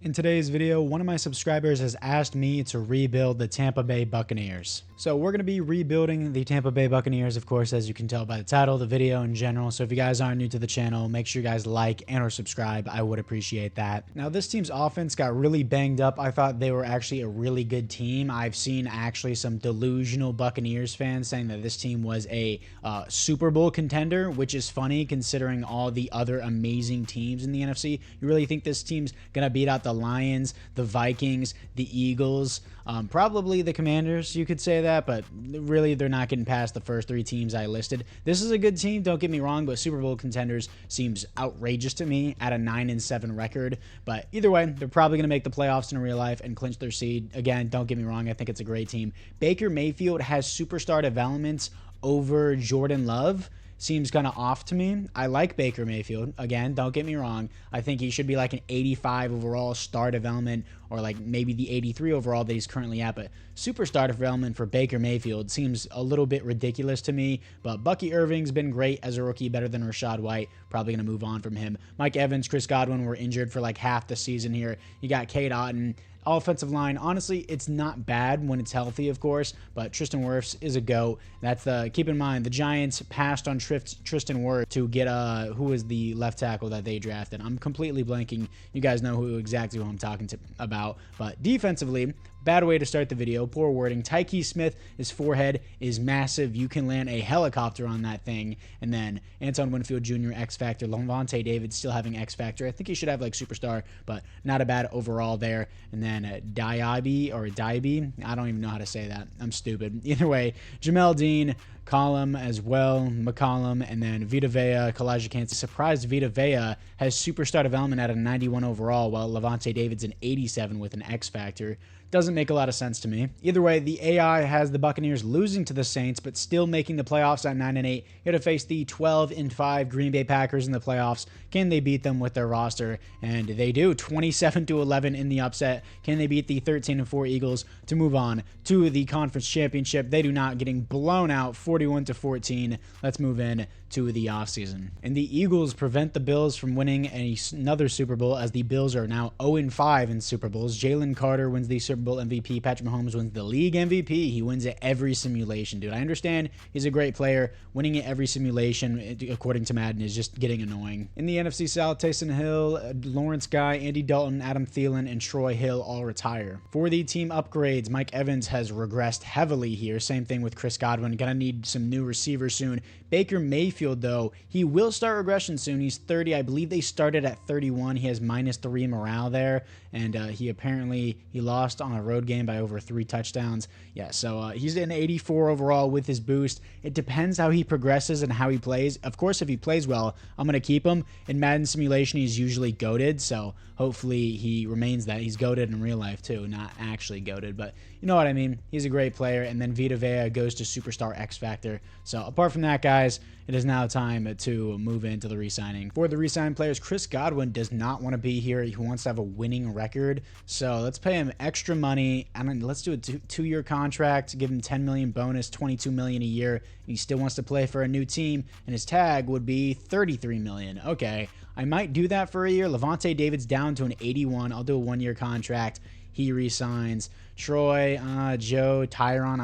In today's video, one of my subscribers has asked me to rebuild the Tampa Bay Buccaneers. So we're going to be rebuilding the Tampa Bay Buccaneers, of course, as you can tell by the title, the video in general. So if you guys are new to the channel, make sure you guys like and or subscribe. I would appreciate that. Now, this team's offense got really banged up. I thought they were actually a really good team. I've seen actually some delusional Buccaneers fans saying that this team was a Super Bowl contender, which is funny considering all the other amazing teams in the NFC. You really think this team's going to beat out the Lions, the Vikings, the Eagles, probably the Commanders, you could say that, but really they're not getting past the first three teams I listed. This is a good team, don't get me wrong, but Super Bowl contenders seems outrageous to me at a 9-7 record. But either way, they're probably going to make the playoffs in real life and clinch their seed. Again, don't get me wrong, I think it's a great team. Baker Mayfield has superstar development over Jordan Love. Seems kind of off to me. I like Baker Mayfield. Again, don't get me wrong. I think he should be like an 85 overall star development, or like maybe the 83 overall that he's currently at. But superstar development for Baker Mayfield seems a little bit ridiculous to me. But Bucky Irving's been great as a rookie, better than Rashad White. Probably going to move on from him. Mike Evans, Chris Godwin were injured for like half the season here. You got Cade Otton. Offensive line, honestly, it's not bad when it's healthy, of course, but Tristan Wirfs is a GOAT. That's keep in mind, the Giants passed on Tristan Wirfs to get, who was the left tackle that they drafted. I'm completely blanking. You guys know exactly who I'm talking about. But defensively, bad way to start the video, poor wording. Tyke Smith, his forehead is massive. You can land a helicopter on that thing. And then Anton Winfield Jr., X Factor. Lavonte David still having X Factor. I think he should have like superstar, but not a bad overall there. And then Diaby, I don't even know how to say that. I'm stupid. Either way, Jamel Dean, Column as well, McCollum, and then Vita Vea, Kalijah Kancey. Surprised Vita Vea has superstar development at a 91 overall, while Lavonte David's an 87 with an X Factor. Doesn't make a lot of sense to me. Either way, the AI has the Buccaneers losing to the Saints, but still making the playoffs at 9-8. Here to face the 12-5 Green Bay Packers in the playoffs. Can they beat them with their roster? And they do. 27-11 in the upset. Can they beat the 13-4 Eagles to move on to the conference championship? They do not, getting blown out 41-14. Let's move in to the offseason. And the Eagles prevent the Bills from winning another Super Bowl, as the Bills are now 0-5 in Super Bowls. Jalen Carter wins the Super Bowl MVP. Patrick Mahomes wins the league MVP. He wins it every simulation, dude. I understand he's a great player. Winning it every simulation, according to Madden, is just getting annoying. In the NFC South, Taysom Hill, Lawrence Guy, Andy Dalton, Adam Thielen, and Troy Hill all retire. For the team upgrades, Mike Evans has regressed heavily here. Same thing with Chris Godwin. Gonna need some new receivers soon. Baker Mayfield, though, he will start regression soon. He's 30. I believe they started at 31. He has -3 morale there, and he lost on a road game by over 3 touchdowns. Yeah, so he's an 84 overall with his boost. It depends how he progresses and how he plays. Of course, if he plays well, I'm going to keep him. In Madden simulation, he's usually goated, so hopefully he remains that. He's goated in real life, too. Not actually goated, but you know what I mean. He's a great player, and then Vita Vea goes to Superstar X Factor. So apart from that, guys, it is now time to move into the re-signing. For the re-sign players, Chris Godwin does not want to be here. He wants to have a winning record. So let's pay him extra money. And let's do a two-year contract, give him $10 million bonus, $22 million a year. He still wants to play for a new team, and his tag would be $33 million. Okay, I might do that for a year. Lavonte David's down to an 81. I'll do a 1-year contract. He resigns. Troy, Joe, Tyron.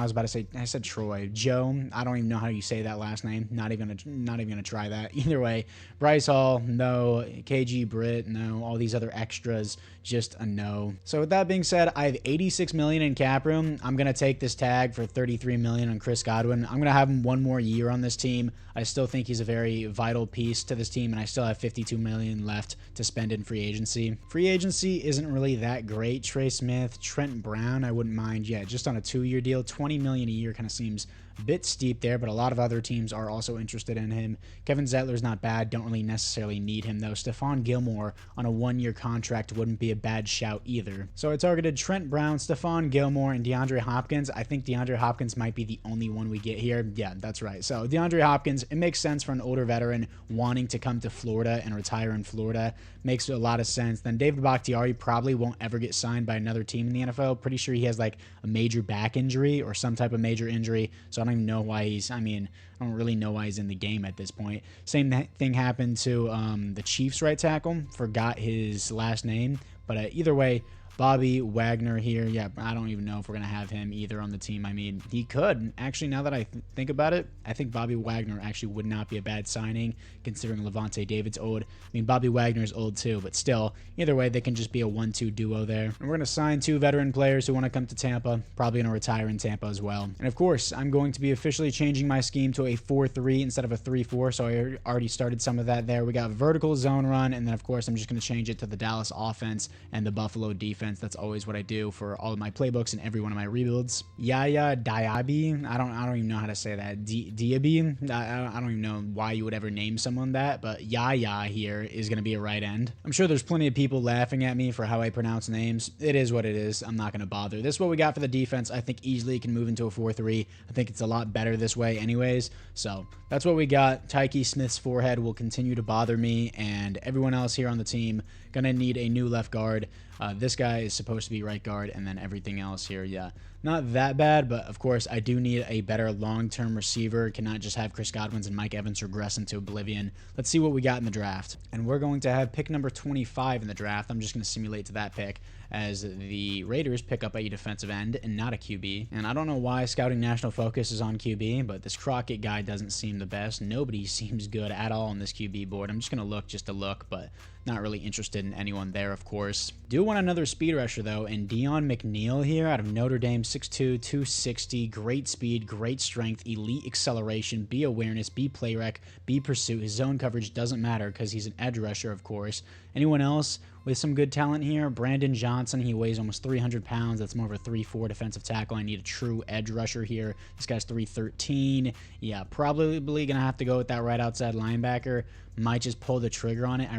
I said Troy. Joe, I don't even know how you say that last name. Not even gonna try that. Either way, Bryce Hall, no. KG Britt, no. All these other extras, just a no. So with that being said, I have $86 million in cap room. I'm gonna take this tag for $33 million on Chris Godwin. I'm gonna have him one more year on this team. I still think he's a very vital piece to this team, and I still have $52 million left to spend in free agency. Free agency isn't really that great. Trey Smith, Trent Brown, I wouldn't mind. Yeah, just on a 2-year deal, $20 million a year kind of seems a bit steep there, but a lot of other teams are also interested in him. Kevin Zettler's not bad. Don't really necessarily need him, though. Stephon Gilmore on a 1-year contract wouldn't be a bad shout either. So I targeted Trent Brown, Stephon Gilmore, and DeAndre Hopkins. I think DeAndre Hopkins might be the only one we get here. Yeah, that's right. So DeAndre Hopkins, it makes sense for an older veteran wanting to come to Florida and retire in Florida. Makes a lot of sense. Then David Bakhtiari probably won't ever get signed by another team in the NFL. Pretty sure he has like a major back injury or some type of major injury. So I don't even know why he's, I don't really know why he's in the game at this point. Same thing happened to the Chiefs right tackle. Forgot his last name, But either way, Bobby Wagner here. Yeah, I don't even know if we're going to have him either on the team. I mean, he could. Actually, now that I think about it, I think Bobby Wagner actually would not be a bad signing considering Levante David's old. I mean, Bobby Wagner's old too, but still, either way, they can just be a 1-2 duo there. And we're going to sign 2 veteran players who want to come to Tampa, probably going to retire in Tampa as well. And of course, I'm going to be officially changing my scheme to a 4-3 instead of a 3-4, so I already started some of that there. We got vertical zone run, and then of course, I'm just going to change it to the Dallas offense and the Buffalo defense. That's always what I do for all of my playbooks and every one of my rebuilds. Yaya Diaby, I don't even know how to say that. Diaby, I don't even know why you would ever name someone that, but Yaya here is going to be a right end. I'm sure there's plenty of people laughing at me for how I pronounce names. It is what it is. I'm not going to bother. This is what we got for the defense. I think easily can move into a 4-3. I think it's a lot better this way anyways. So that's what we got. Tyke Smith's forehead will continue to bother me, and everyone else here on the team going to need a new left guard. This guy is supposed to be right guard, and then everything else here, yeah, not that bad, but of course I do need a better long-term receiver. Cannot just have Chris Godwin's and Mike Evans regress into oblivion. Let's see what we got in the draft. And we're going to have pick number 25 in the draft. I'm just going to simulate to that pick as the Raiders pick up a defensive end and not a QB. And I don't know why Scouting National Focus is on QB, but this Crockett guy doesn't seem the best. Nobody seems good at all on this QB board. I'm just going to look just to look, but not really interested in anyone there, of course. Do want another speed rusher, though, and Dion McNeil here out of Notre Dame, 6'2", 260, great speed, great strength, elite acceleration, B awareness, B play rec, B pursuit. His zone coverage doesn't matter because he's an edge rusher, of course. Anyone else with some good talent here? Brandon Johnson, he weighs almost 300 pounds. That's more of a 3-4 defensive tackle. I need a true edge rusher here. This guy's 313. Yeah, probably going to have to go with that right outside linebacker. Might just pull the trigger on it. I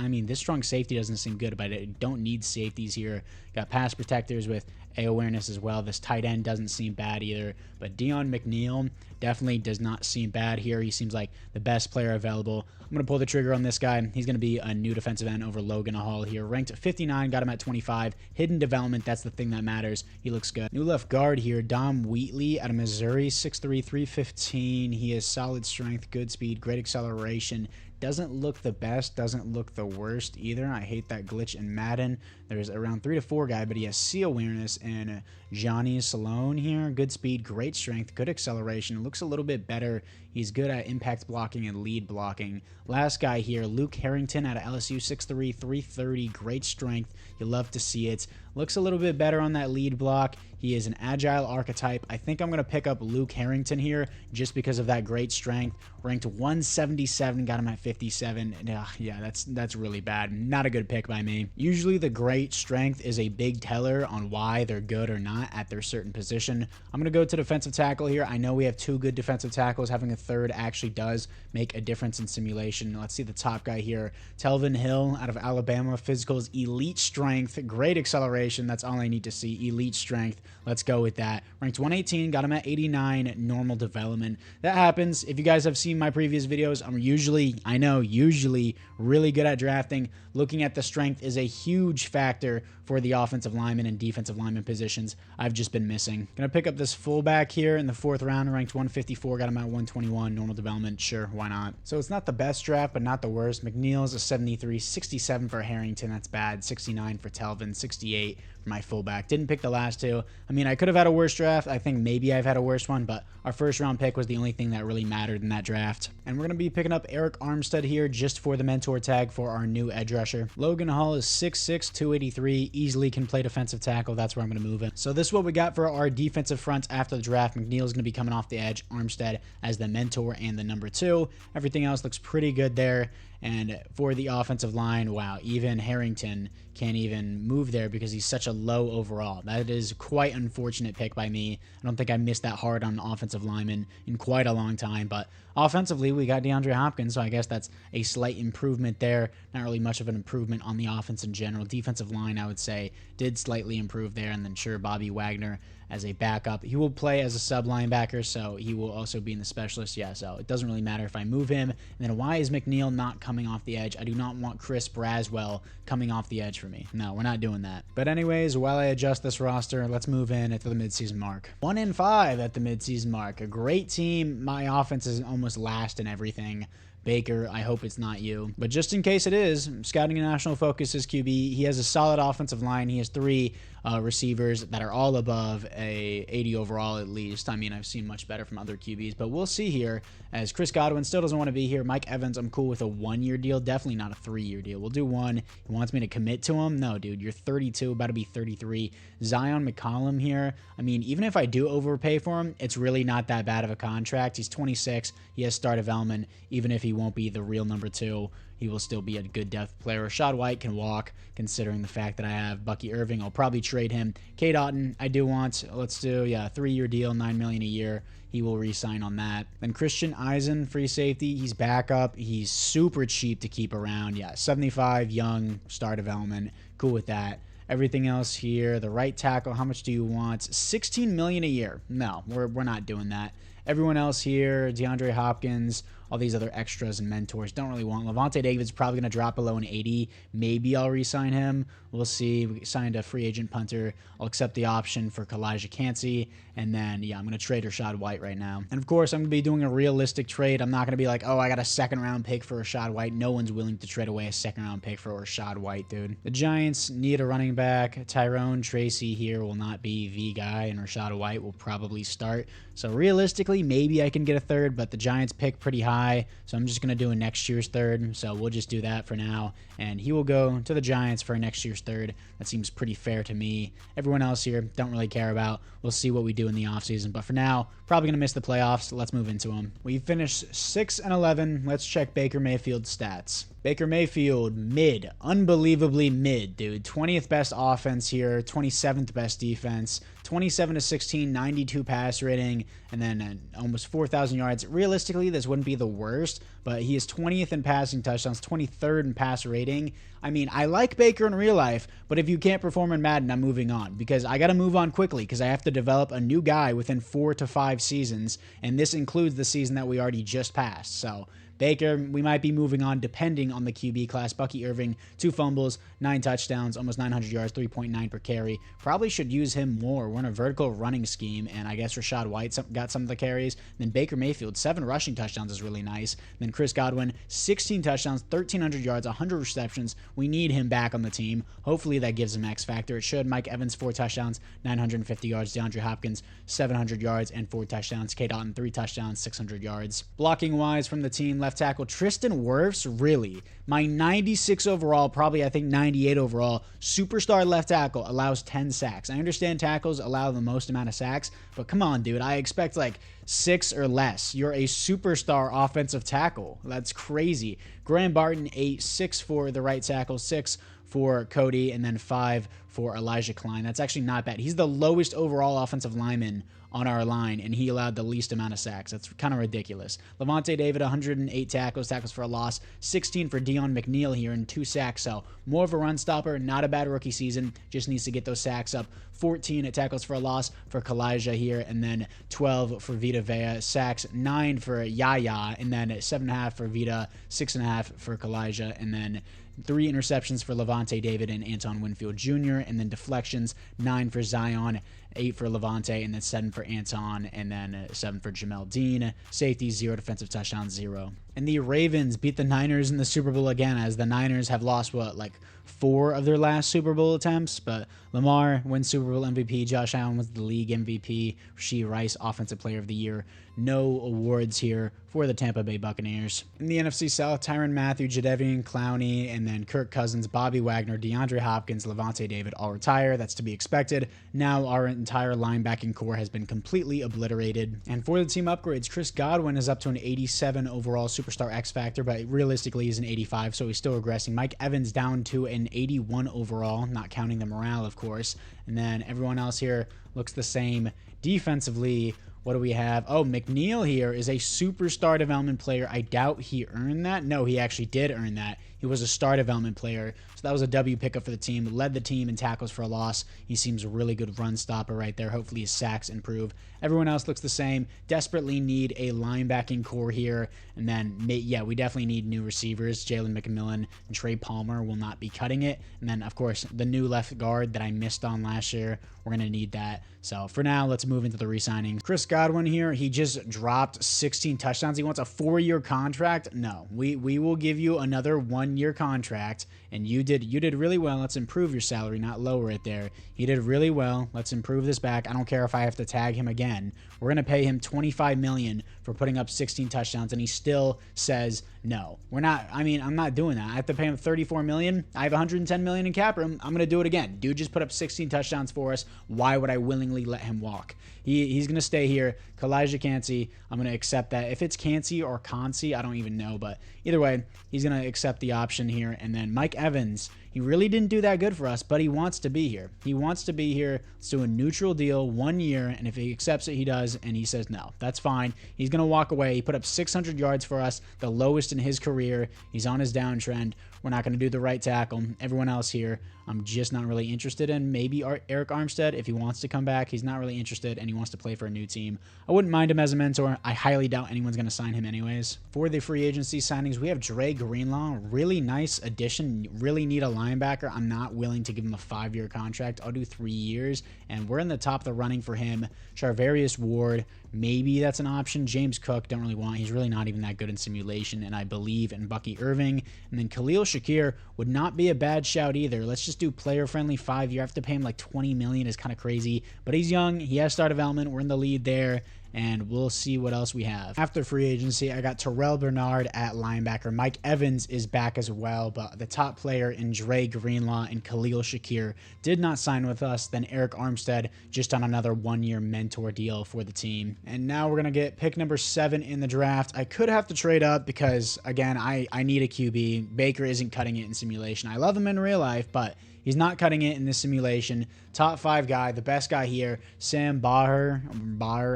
mean, this strong safety doesn't seem good, but I don't need safeties here. Got pass protectors with A awareness as well. This tight end doesn't seem bad either, but Dion McNeil definitely does not seem bad here. He seems like the best player available. I'm going to pull the trigger on this guy. He's going to be a new defensive end over Logan Hall here. Ranked 59, got him at 25. Hidden development, that's the thing that matters. He looks good. New left guard here, Dom Wheatley out of Missouri, 6'3", 315. He has solid strength, good speed, great acceleration. Doesn't look the best, doesn't look the worst either. I hate that glitch in Madden. There's around 3 to 4 guy, but he has C awareness and Johnny Salone here. Good speed, great strength, good acceleration. Looks a little bit better. He's good at impact blocking and lead blocking. Last guy here, Luke Harrington out of LSU, 6'3", 330, great strength. You love to see it. Looks a little bit better on that lead block. He is an agile archetype. I think I'm going to pick up Luke Harrington here just because of that great strength. Ranked 177, got him at 57. Yeah, that's really bad. Not a good pick by me. Usually the great strength is a big teller on why they're good or not at their certain position. I'm going to go to defensive tackle here. I know we have 2 good defensive tackles. Having a third actually does make a difference in simulation. Let's see the top guy here. Telvin Hill out of Alabama. Physicals, elite strength, great acceleration. That's all I need to see. Elite strength. Let's go with that. Ranked 118, got him at 89, normal development. That happens. If you guys have seen my previous videos, I'm usually really good at drafting. Looking at the strength is a huge factor for the offensive lineman and defensive lineman positions. I've just been missing. Gonna pick up this fullback here in the 4th round, ranked 154, got him at 121, normal development. Sure, why not? So it's not the best draft, but not the worst. McNeil's a 73, 67 for Harrington. That's bad. 69 for Telvin, 68 for my fullback. Didn't pick the last 2. I mean, I could have had a worse draft. I think maybe I've had a worse one, but our 1st round pick was the only thing that really mattered in that draft. And we're going to be picking up Eric Armstead here just for the mentor tag for our new edge rusher. Logan Hall is 6'6", 283, easily can play defensive tackle. That's where I'm going to move him. So this is what we got for our defensive fronts after the draft. McNeil is going to be coming off the edge, Armstead as the mentor and the number 2. Everything else looks pretty good there. And for the offensive line, wow, even Harrington can't even move there because he's such a low overall. That is quite unfortunate pick by me. I don't think I missed that hard on offensive linemen in quite a long time, but offensively, we got DeAndre Hopkins, so I guess that's a slight improvement there. Not really much of an improvement on the offense in general. Defensive line, I would say, did slightly improve there, and then sure, Bobby Wagner as a backup. He will play as a sub linebacker, so he will also be in the specialist. Yeah, so it doesn't really matter if I move him. And then why is McNeil not coming off the edge? I do not want Chris Braswell coming off the edge for me. No, we're not doing that. But anyways, while I adjust this roster, let's move in at the midseason mark. 1-5 at the midseason mark. A great team. My offense is almost last in everything. Baker, I hope it's not you. But just in case it is, Scouting National Focus is QB. He has a solid offensive line. He has 3 receivers that are all above a 80 overall at least. I mean, I've seen much better from other QBs, but we'll see here as Chris Godwin still doesn't want to be here. Mike Evans, I'm cool with a 1-year deal. Definitely not a 3-year deal. We'll do 1. He wants me to commit to him. No, dude, you're 32, about to be 33. Zion McCollum here. I mean, even if I do overpay for him, it's really not that bad of a contract. He's 26. He has star development. Even if he won't be the real number 2, he will still be a good depth player. Rashad White can walk, considering the fact that I have Bucky Irving. I'll probably trade him. Cade Otton, I do want. Let's do, yeah, 3-year deal, $9 million a year. He will re-sign on that. Then Christian Eisen, free safety. He's backup. He's super cheap to keep around. Yeah, 75, young, star development. Cool with that. Everything else here, the right tackle, how much do you want? $16 million a year. No, we're not doing that. Everyone else here, DeAndre Hopkins, all these other extras and mentors, don't really want. Levante David's probably going to drop below an 80. Maybe I'll re-sign him. We'll see. We signed a free agent punter. I'll accept the option for Kalijah Cansey. And then, yeah, I'm going to trade Rashad White right now. And, of course, I'm going to be doing a realistic trade. I'm not going to be like, oh, I got a second-round pick for Rashad White. No one's willing to trade away a second-round pick for Rashad White, dude. The Giants need a running back. Tyrone Tracy here will not be the guy, and Rashad White will probably start. So, realistically, maybe I can get a third, but the Giants pick pretty high. So, I'm just going to do a next year's third. So, we'll just do that for now. And he will go to the Giants for next year's third. That seems pretty fair to me. Everyone else here, don't really care about. We'll see what we do in the offseason. But for now, probably going to miss the playoffs. Let's move into them. We finished 6-11. Let's check Baker Mayfield's stats. Baker Mayfield, mid. Unbelievably mid, dude. 20th best offense here. 27th best defense. 27-16, 92 pass rating, and then almost 4,000 yards. Realistically, this wouldn't be the worst, but he is 20th in passing touchdowns, 23rd in pass rating. I mean, I like Baker in real life, but if you can't perform in Madden, I'm moving on because I got to move on quickly because I have to develop a new guy within 4 to 5 seasons, and this includes the season that we already just passed. So Baker, we might be moving on depending on the QB class. Bucky Irving, 2 fumbles, 9 touchdowns, almost 900 yards, 3.9 per carry. Probably should use him more. We're in a vertical running scheme, and I guess Rashad White got some of the carries. Then Baker Mayfield, 7 rushing touchdowns is really nice. Then Chris Godwin, 16 touchdowns, 1,300 yards, 100 receptions. We need him back on the team. Hopefully that gives him X factor. It should. Mike Evans, 4 touchdowns, 950 yards. DeAndre Hopkins, 700 yards and 4 touchdowns. Cade Otton, 3 touchdowns, 600 yards. Blocking-wise from the team, left tackle Tristan Wirfs, really, my 96 overall, probably I think 98 overall, superstar left tackle, allows 10 sacks. I understand tackles allow the most amount of sacks, but come on, dude, I expect like 6 or less. You're a superstar offensive tackle. That's crazy. Graham Barton, 8, 6 for the right tackle, 6 for Cody, and then 5 for Elijah Klein. That's actually not bad. He's the lowest overall offensive lineman on our line, and he allowed the least amount of sacks. That's kind of ridiculous. Levante David, 108 tackles for a loss, 16 for Dion McNeil here, and 2 sacks. So more of a run stopper, not a bad rookie season, just needs to get those sacks up. 14 at tackles for a loss for Kalijah here, and then 12 for Vita Vea. Sacks, 9 for Yaya, and then 7.5 for Vita, 6.5 for Kalijah, and then 3 interceptions for Levante David and Anton Winfield Jr., and then deflections, 9 for Zion, 8 for Levante, and then 7 for Anton, and then 7 for Jamel Dean. Safety, 0 defensive touchdowns, 0. And the Ravens beat the Niners in the Super Bowl again, as the Niners have lost, what, like 4 of their last Super Bowl attempts, but Lamar wins Super Bowl MVP. Josh Allen was the league MVP. Rashee Rice, Offensive Player of the Year. No awards here for the Tampa Bay Buccaneers. In the NFC South, Tyrann Mathieu, Jadeveon Clowney, and then Kirk Cousins, Bobby Wagner, DeAndre Hopkins, Levante David all retire. That's to be expected. Now our entire linebacking core has been completely obliterated. And for the team upgrades, Chris Godwin is up to an 87 overall superstar X factor, but realistically he's an 85, so he's still regressing. Mike Evans down to an 81 overall, not counting the morale, of course. And then everyone else here looks the same. Defensively, what do we have? Oh, McNeil here is a superstar development player. I doubt he earned that. No, he actually did earn that. He was a star development player. So that was a W pickup for the team. Led the team in tackles for a loss. He seems a really good run stopper right there. Hopefully his sacks improve. Everyone else looks the same. Desperately need a linebacking core here. And then, yeah, we definitely need new receivers. Jalen McMillan and Trey Palmer will not be cutting it. And then, of course, the new left guard that I missed on last year. We're going to need that. So for now, let's move into the re-signings. Chris Godwin here, he just dropped 16 touchdowns. He wants a 4-year contract. No, we will give you another 1-year contract, and you did really well. Let's improve your salary, not lower it there. He did really well. Let's improve this back. I don't care if I have to tag him again. We're going to pay him $25 million for putting up 16 touchdowns, and he still says no. We're not, I mean, I'm not doing that. I have to pay him $34 million. I have $110 million in cap room. I'm going to do it again. Dude just put up 16 touchdowns for us. Why would I willingly let him walk? He's going to stay here. Kalijah Cansey, I'm going to accept that. If it's Cansey or Cansey, I don't even know. But either way, he's going to accept the option here. And then Mike Evans, he really didn't do that good for us, but he wants to be here. He wants to be here. Let's do a neutral deal, 1 year. And if he accepts it, he does. And he says no. That's fine. He's going to walk away. He put up 600 yards for us, the lowest in his career. He's on his downtrend. We're not going to do the right tackle. Everyone else here, I'm just not really interested in. Maybe Eric Armstead, if he wants to come back. He's not really interested, and he wants to play for a new team. I wouldn't mind him as a mentor. I highly doubt anyone's going to sign him anyways. For the free agency signings, we have Dre Greenlaw. Really nice addition. Really need a linebacker. I'm not willing to give him a 5-year contract. I'll do 3 years, and we're in the top of the running for him. Charvarius Ward, maybe that's an option. James Cook, don't really want. He's really not even that good in simulation, and I believe in Bucky Irving. And then Khalil Shakir would not be a bad shout either. Let's just do player-friendly 5-year. I have to pay him like $20 million. Is kind of crazy, but he's young. He has star development. We're in the lead there, and we'll see what else we have. After free agency, I got Terrell Bernard at linebacker. Mike Evans is back as well, but the top player in Dre Greenlaw and Khalil Shakir did not sign with us. Then Eric Armstead just on another 1-year mentor deal for the team. And now we're going to get pick number 7 in the draft. I could have to trade up because, again, I need a QB. Baker isn't cutting it in simulation. I love him in real life, but he's not cutting it in this simulation. Top 5 guy, the best guy here, Sam Baher,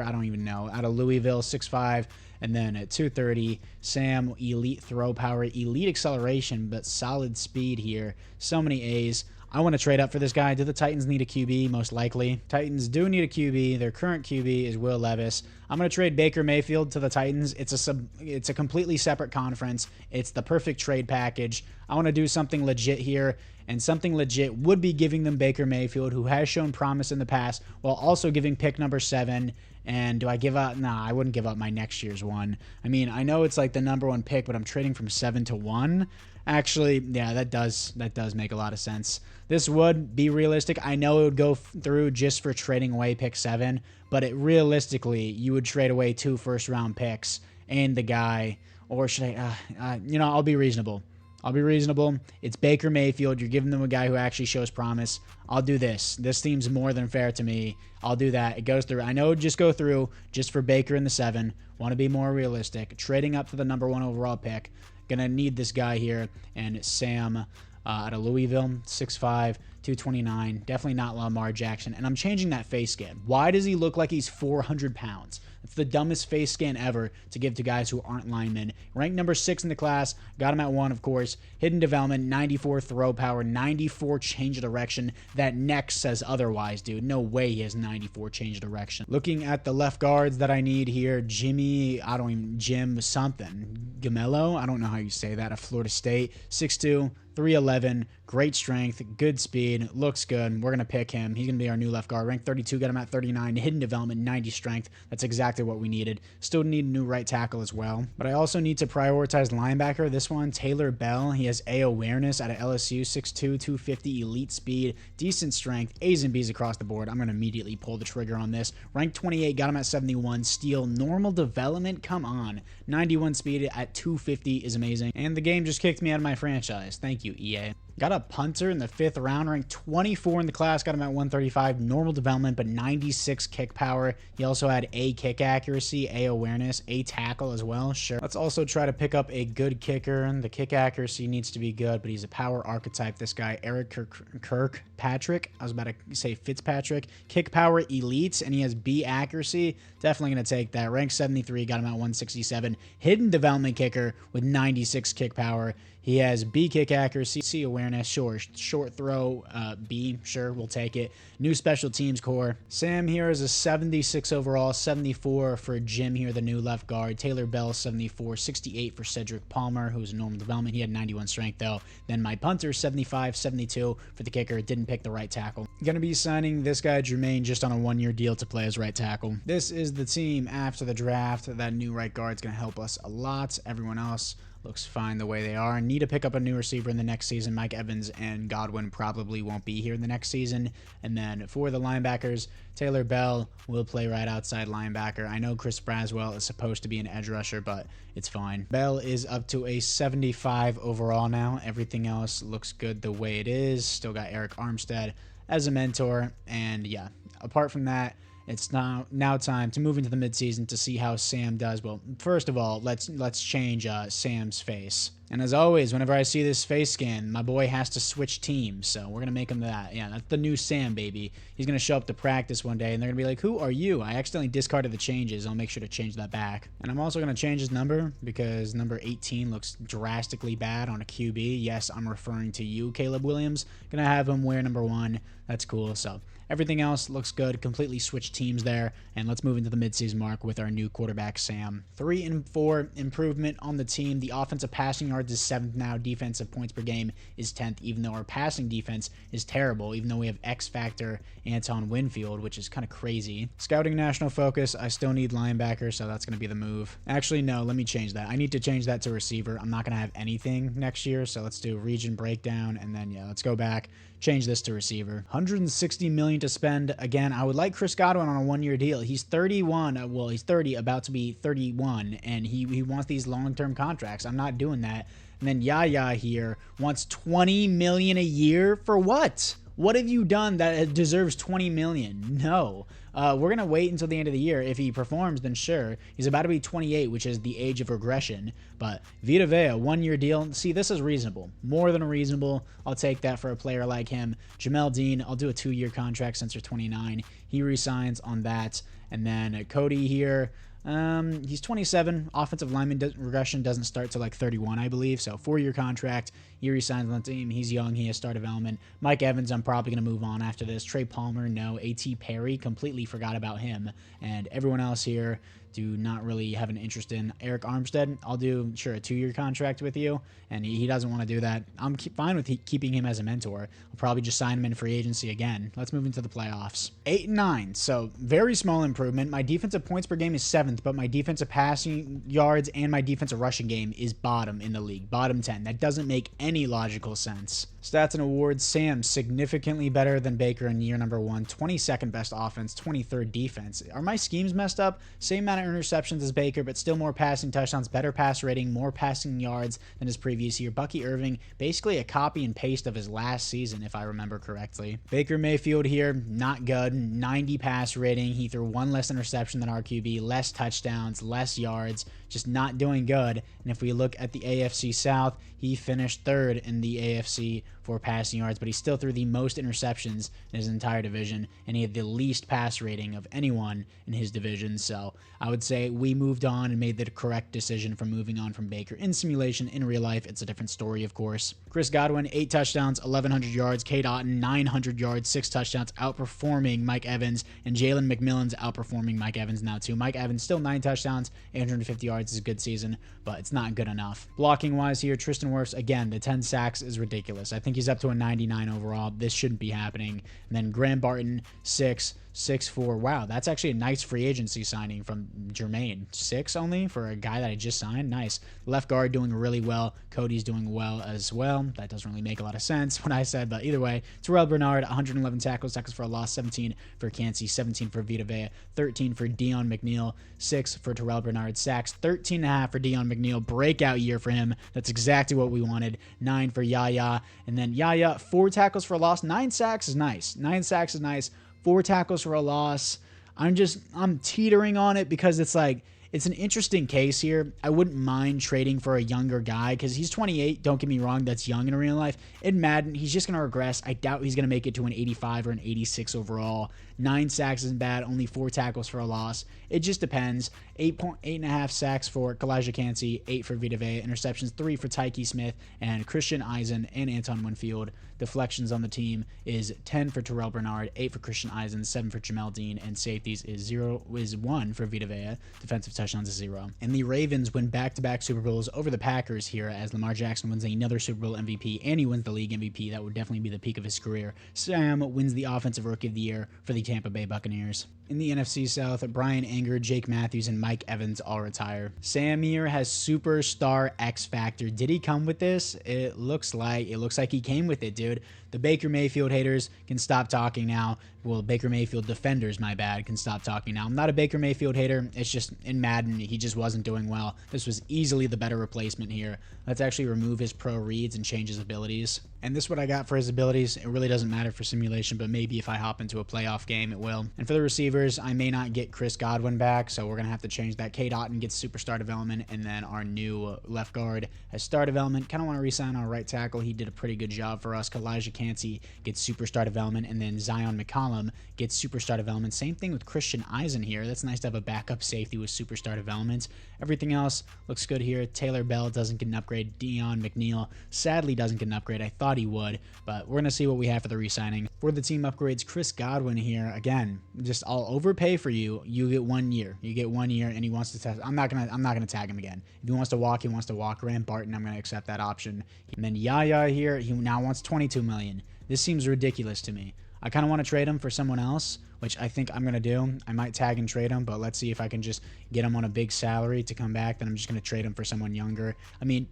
I don't even know, out of Louisville, 6'5", and then at 230, Sam, elite throw power, elite acceleration, but solid speed here. So many A's. I want to trade up for this guy. Do the Titans need a QB? Most likely. Titans do need a QB. Their current QB is Will Levis. I'm going to trade Baker Mayfield to the Titans. It's a completely separate conference. It's the perfect trade package. I want to do something legit here, and something legit would be giving them Baker Mayfield, who has shown promise in the past, while also giving pick number 7. And do I give up? Nah, I wouldn't give up my next year's one. I mean, I know it's like the number 1 pick, but I'm trading from 7 to 1. Actually, yeah, that does make a lot of sense. This would be realistic. I know it would go through just for trading away pick 7, but realistically, you would trade away 2 first-round picks and the guy, or should I, I'll be reasonable. It's Baker Mayfield. You're giving them a guy who actually shows promise. I'll do this. This seems more than fair to me. I'll do that. It goes through. I know it would just go through just for Baker in the 7. Want to be more realistic. Trading up to the number 1 overall pick. Gonna need this guy here. And Sam out of Louisville, 6'5", 229. Definitely not Lamar Jackson. And I'm changing that face scan. Why does he look like he's 400 pounds? It's the dumbest face scan ever to give to guys who aren't linemen. Ranked number 6 in the class. Got him at 1, of course. Hidden development, 94 throw power, 94 change of direction. That next says otherwise, dude. No way he has 94 change of direction. Looking at the left guards that I need here, Jim something. Gamello, I don't know how you say that, of Florida State. 6'2", 311, great strength, good speed, looks good. We're going to pick him. He's going to be our new left guard. Ranked 32, got him at 39. Hidden development, 90 strength. That's exactly what we needed. Still need a new right tackle as well. But I also need to prioritize linebacker. This one, Taylor Bell. He has A awareness out of LSU, 6'2", 250, elite speed, decent strength, A's and B's across the board. I'm going to immediately pull the trigger on this. Ranked 28, got him at 71. Steal, normal development, come on. 91 speed at 250 is amazing. And the game just kicked me out of my franchise. Thank you, EA. Got a punter in the 5th round, ranked 24 in the class, got him at 135, normal development, but 96 kick power. He also had A kick accuracy, A awareness, A tackle as well. Sure. Let's also try to pick up a good kicker. The kick accuracy needs to be good, but he's a power archetype. This guy, Eric Kirkpatrick. I was about to say Fitzpatrick. Kick power elite, and he has B accuracy. Definitely going to take that. Ranked 73, got him at 167. Hidden development kicker with 96 kick power. He has B kick accuracy, C awareness. awareness, sure. Short throw, B, sure, we'll take it. New special teams core. Sam here is a 76 overall, 74 for Jim here, the new left guard. Taylor Bell, 74, 68 for Cedric Palmer, who's a normal development. He had 91 strength though. Then my punter, 75, 72 for the kicker. Didn't pick the right tackle. Gonna be signing this guy Jermaine just on a 1-year deal to play as right tackle. This is the team after the draft. That new right guard's gonna help us a lot. Everyone else looks fine the way they are. Need to pick up a new receiver in the next season. Mike Evans and Godwin probably won't be here in the next season. And then for the linebackers, Taylor Bell will play right outside linebacker. I know Chris Braswell is supposed to be an edge rusher, but it's fine. Bell is up to a 75 overall now. Everything else looks good the way it is. Still got Eric Armstead as a mentor. And yeah, apart from that, it's now time to move into the midseason to see how Sam does. Well, first of all, let's change Sam's face. And as always, whenever I see this face scan, my boy has to switch teams. So we're going to make him that. Yeah, that's the new Sam, baby. He's going to show up to practice one day, and they're going to be like, who are you? I accidentally discarded the changes. I'll make sure to change that back. And I'm also going to change his number because number 18 looks drastically bad on a QB. Yes, I'm referring to you, Caleb Williams. Going to have him wear number 1. That's cool. So everything else looks good. Completely switched teams there. And let's move into the midseason mark with our new quarterback, Sam. 3 and 4 improvement on the team. The offensive passing yards is 7th now. Defensive points per game is 10th, even though our passing defense is terrible, even though we have X Factor Anton Winfield, which is kind of crazy. Scouting national focus, I still need linebacker, so that's going to be the move. Actually, no, let me change that. I need to change that to receiver. I'm not going to have anything next year, so let's do region breakdown, and then, yeah, let's go back. Change this to receiver. $160 million to spend. Again, I would like Chris Godwin on a 1-year deal. He's 31. Well, he's 30, about to be 31, and he wants these long-term contracts. I'm not doing that. And then Yaya here wants $20 million a year for what? What have you done that deserves $20 million? No. We're going to wait until the end of the year. If he performs, then sure. He's about to be 28, which is the age of regression. But Vita Vea, 1-year deal. See, this is reasonable. More than reasonable. I'll take that for a player like him. Jamel Dean, I'll do a 2-year contract since they're 29. He resigns on that. And then Cody here. He's 27. Offensive lineman regression doesn't start till like 31, I believe. So 4-year contract. He resigns on the team. He's young. He has star development. Mike Evans, I'm probably going to move on after this. Trey Palmer, no. A.T. Perry, completely forgot about him. And everyone else here do not really have an interest in. Eric Armstead, I'll do, sure, a 2-year contract with you, and he doesn't want to do that. I'm fine with keeping him as a mentor. I'll probably just sign him in free agency again. Let's move into the playoffs. 8 and 9, so very small improvement. My defensive points per game is 7th, but my defensive passing yards and my defensive rushing game is bottom in the league, bottom 10. That doesn't make any logical sense. Stats and awards, Sam, significantly better than Baker in year number 1, 22nd best offense, 23rd defense. Are my schemes messed up? Same amount of interceptions as Baker, but still more passing touchdowns, better pass rating, more passing yards than his previous year. Bucky Irving, basically a copy and paste of his last season, if I remember correctly. Baker Mayfield here, not good, 90 pass rating. He threw 1 less interception than our QB, less touchdowns, less yards, just not doing good. And if we look at the AFC South, he finished 3rd in the AFC for passing yards, but he still threw the most interceptions in his entire division, and he had the least pass rating of anyone in his division. So I would say we moved on and made the correct decision for moving on from Baker. In simulation, in real life, it's a different story, of course. Chris Godwin, 8 touchdowns, 1,100 yards. Cade Otton, 900 yards, 6 touchdowns, outperforming Mike Evans, and Jalen McMillan's outperforming Mike Evans now too. Mike Evans still 9 touchdowns, 850 yards is a good season, but it's not good enough. Blocking wise here, Tristan Wirfs, again, the 10 sacks is ridiculous. I think he's up to a 99 overall. This shouldn't be happening. And then Graham Barton, 6'4". Wow, that's actually a nice free agency signing from Jermaine. 6 only for a guy that I just signed. Nice. Left guard doing really well. Cody's doing well as well. That doesn't really make a lot of sense when I said, but either way, Terrell Bernard, 111 tackles for a loss, 17 for Cansey, 17 for Vita Vea, 13 for Dion McNeil, 6 for Terrell Bernard. Sacks, 13.5 for Dion McNeil. Breakout year for him. That's exactly what we wanted. 9 for Yaya. And then Yaya, 4 tackles for a loss. 9 sacks is nice. 9 sacks is nice. 4 tackles for a loss. I'm teetering on it because it's like, it's an interesting case here. I wouldn't mind trading for a younger guy because he's 28. Don't get me wrong, that's young in real life. In Madden, he's just going to regress. I doubt he's going to make it to an 85 or an 86 overall. 9 sacks isn't bad, only 4 tackles for a loss. It just depends. 8.5 sacks for Kalijah Cansey, 8 for Vita Vea, interceptions 3 for Tyke Smith and Christian Eisen and Anton Winfield. Deflections on the team is 10 for Terrell Bernard, 8 for Christian Eisen, 7 for Jamel Dean, and safeties is 1 for Vita Vea. Defensive touchdowns is 0. And the Ravens win back-to-back Super Bowls over the Packers here as Lamar Jackson wins another Super Bowl MVP and he wins the league MVP. That would definitely be the peak of his career. Sam wins the Offensive Rookie of the Year for the Tampa Bay Buccaneers. In the NFC South, Brian Anger, Jake Matthews, and Mike Evans all retire. Sam here has superstar X Factor. Did he come with this? It looks like he came with it, dude. The Baker Mayfield haters can stop talking now. Well, Baker Mayfield defenders, my bad, can stop talking now. I'm not a Baker Mayfield hater. It's just in Madden, he just wasn't doing well. This was easily the better replacement here. Let's actually remove his pro reads and change his abilities. And this is what I got for his abilities. It really doesn't matter for simulation, but maybe if I hop into a playoff game, it will. And for the receivers, I may not get Chris Godwin back, so we're going to have to change that. K. Dotton gets superstar development, and then our new left guard has star development. Kind of want to re-sign our right tackle. He did a pretty good job for us. Kalijah Cansey gets superstar development, and then Zion McCollum gets superstar development. Same thing with Christian Eisen here. That's nice to have a backup safety with superstar development. Everything else looks good here. Taylor Bell doesn't get an upgrade. Dion McNeil sadly doesn't get an upgrade. I thought he would, but we're going to see what we have for the re-signing. For the team upgrades, Chris Godwin here, again, just I'll overpay for you. You get 1 year. You get 1 year, and he wants to test. I'm not gonna tag him again. If he wants to walk, he wants to walk. Rand Barton, I'm gonna accept that option. And then Yaya here, he now wants $22 million. This seems ridiculous to me. I kind of want to trade him for someone else, which I think I'm going to do. I might tag and trade him, but let's see if I can just get him on a big salary to come back. Then I'm just going to trade him for someone younger. I mean,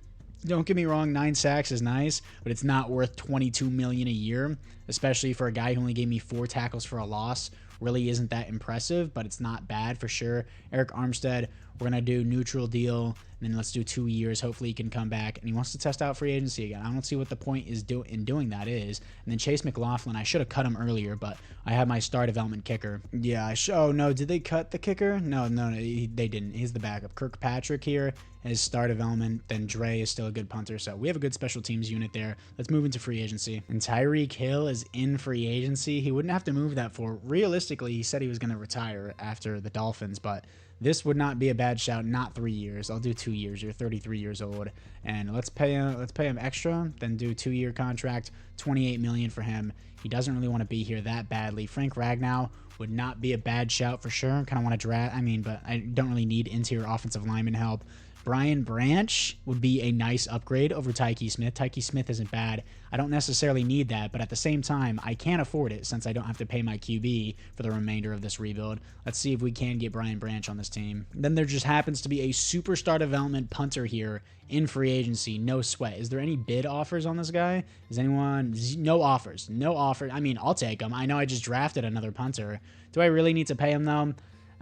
don't get me wrong, 9 sacks is nice, but it's not worth $22 million a year, especially for a guy who only gave me 4 tackles for a loss. Really isn't that impressive, but it's not bad for sure. Eric Armstead, we're going to do neutral deal, and then let's do 2 years. Hopefully he can come back, and he wants to test out free agency again. I don't see what the point is in doing that is. And then Chase McLaughlin, I should have cut him earlier, but I have my star development kicker. Yeah, oh no, did they cut the kicker? No, they didn't. He's the backup. Kirkpatrick here is star development. Then Dre is still a good punter, so we have a good special teams unit there. Let's move into free agency. And Tyreek Hill is in free agency. He wouldn't have to move that for. Realistically, he said he was going to retire after the Dolphins, but this would not be a bad shout. Not 3 years. I'll do 2 years. You're 33 years old, and let's pay him extra. Then do 2-year contract, $28 million for him. He doesn't really want to be here that badly. Frank Ragnow would not be a bad shout for sure. Kind of want to draft. But I don't really need interior offensive lineman help. Brian Branch would be a nice upgrade over Tyke Smith. Tyke Smith isn't bad. I don't necessarily need that, but at the same time, I can't afford it since I don't have to pay my QB for the remainder of this rebuild. Let's see if we can get Brian Branch on this team. Then there just happens to be a superstar development punter here in free agency. No sweat. Is there any bid offers on this guy? Is anyone? No offers. No offers. I'll take him. I know I just drafted another punter. Do I really need to pay him though?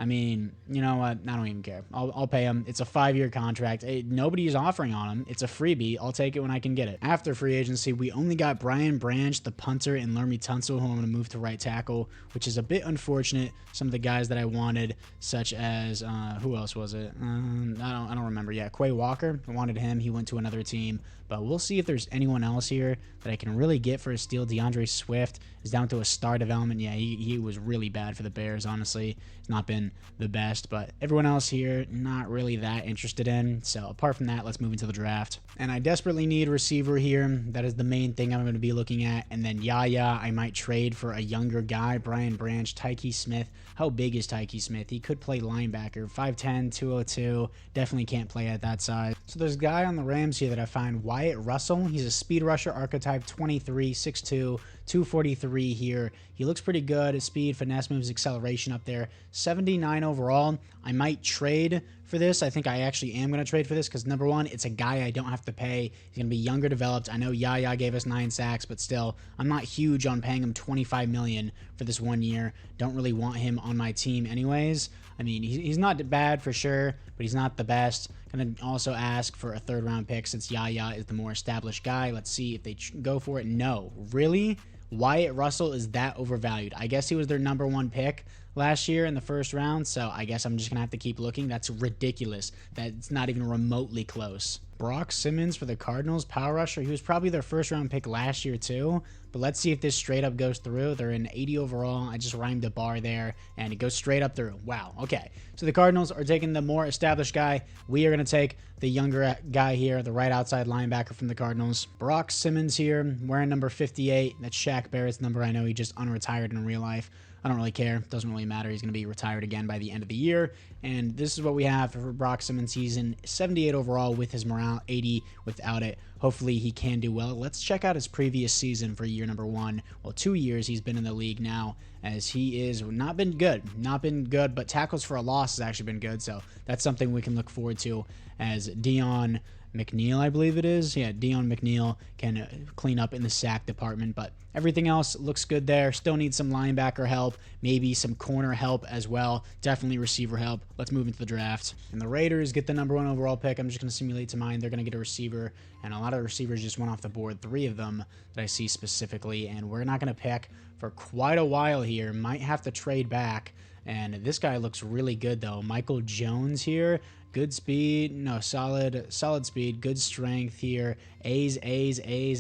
You know what? I don't even care. I'll pay him. It's a 5-year contract. Nobody is offering on him. It's a freebie. I'll take it when I can get it. After free agency, we only got Brian Branch, the punter, and Lermy Tunsil, who I'm going to move to right tackle, which is a bit unfortunate. Some of the guys that I wanted, such as, who else was it? I don't remember. Yeah, Quay Walker. I wanted him. He went to another team. But we'll see if there's anyone else here that I can really get for a steal. DeAndre Swift is down to a star development. Yeah, he was really bad for the Bears, honestly. He's not been the best, but everyone else here, not really that interested in. So apart from that, let's move into the draft. And I desperately need a receiver here. That is the main thing I'm going to be looking at. And then Yaya, I might trade for a younger guy. Brian Branch, Tyke Smith. How big is Tyke Smith? He could play linebacker. 5'10", 202. Definitely can't play at that size. So there's a guy on the Rams here that I find, Wyatt Russell. He's a speed rusher archetype, 23, 6'2", 243 here. He looks pretty good. His speed, finesse moves, acceleration up there. 79 overall. I might trade for this. I think I actually am going to trade for this because, number one, it's a guy I don't have to pay. He's going to be younger developed. I know Yaya gave us 9 sacks, but still, I'm not huge on paying him $25 million for this 1 year. Don't really want him on my team anyways. He's not bad for sure, but he's not the best. Going to also ask for a 3rd-round pick since Yaya is the more established guy. Let's see if they go for it. No. Really? Wyatt Russell is that overvalued? I guess he was their number 1 pick last year in the 1st round, so I guess I'm just going to have to keep looking. That's ridiculous. That's not even remotely close. Brock Simmons for the Cardinals, power rusher. He was probably their first round pick last year too, but let's see if this straight up goes through. They're in 80 overall. I just rhymed a bar there, and it goes straight up through. Wow. Okay. So the Cardinals are taking the more established guy. We are going to take the younger guy here, the right outside linebacker from the Cardinals. Brock Simmons here, wearing number 58. That's Shaq Barrett's number. I know he just unretired in real life. I don't really care. Doesn't really matter. He's going to be retired again by the end of the year. And this is what we have for Brock Simmons season. 78 overall with his morale, 80 without it. Hopefully he can do well. Let's check out his previous season for year number 1. Well, 2 years he's been in the league now, as he is not been good, but tackles for a loss has actually been good. So that's something we can look forward to, as Dion McNeil, I believe it is. Yeah, Dion McNeil can clean up in the sack department, but everything else looks good there. Still need some linebacker help, maybe some corner help as well. Definitely receiver help. Let's move into the draft. And the Raiders get the number 1 overall pick. I'm just going to simulate to mine. They're going to get a receiver, and a lot of receivers just went off the board. 3 of them that I see specifically, and we're not going to pick for quite a while here. Might have to trade back. And this guy looks really good though. Michael Jones here. Good speed, no, solid speed, good strength here. A's,